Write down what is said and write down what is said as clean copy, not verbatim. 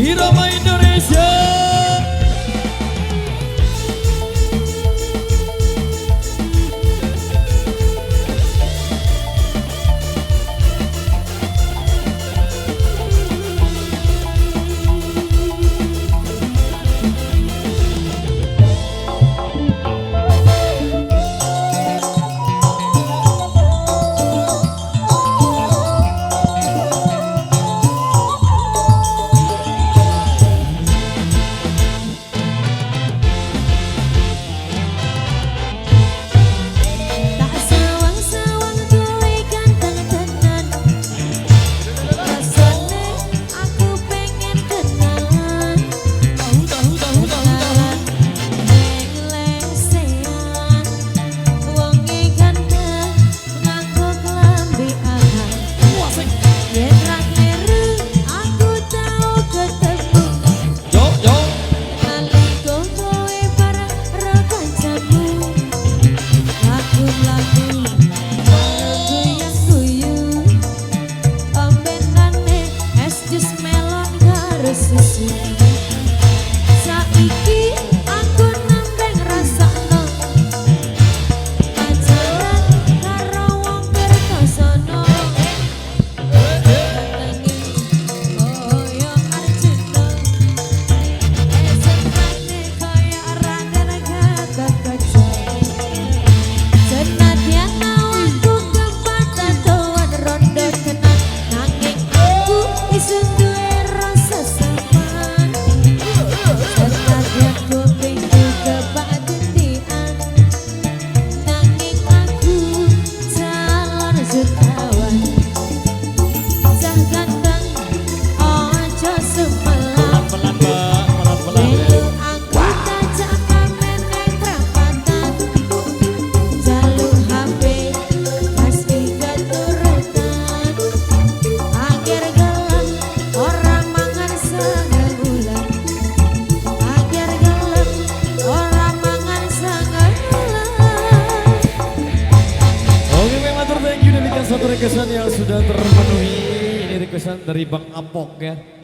Irama Indonesia. Saiki aku nambeng rasakno pacaran karo wong Kertosono. Koyo Arjuna senane kaya Raden Gatotkaca. Senadyan aku kepatan tuan rondo tenang, nanging aku isun duwe rasa saman. Senadyan ku pintu kepatendian, nanging aku calon jutawan. Cah ganteng ojo sumelang, Pelan-pelan mbak, pelan-pelan. melu aku tajak pamen neng prapatan. Jaluk HP pas keturutan, akhir gelem ora mangan sangebulan. Akhir gelem ora mangan sangebulan. Oke, memang thank you demikian satu requestan yang sudah terpenuhi. Ini requestan dari Bang Apok ya.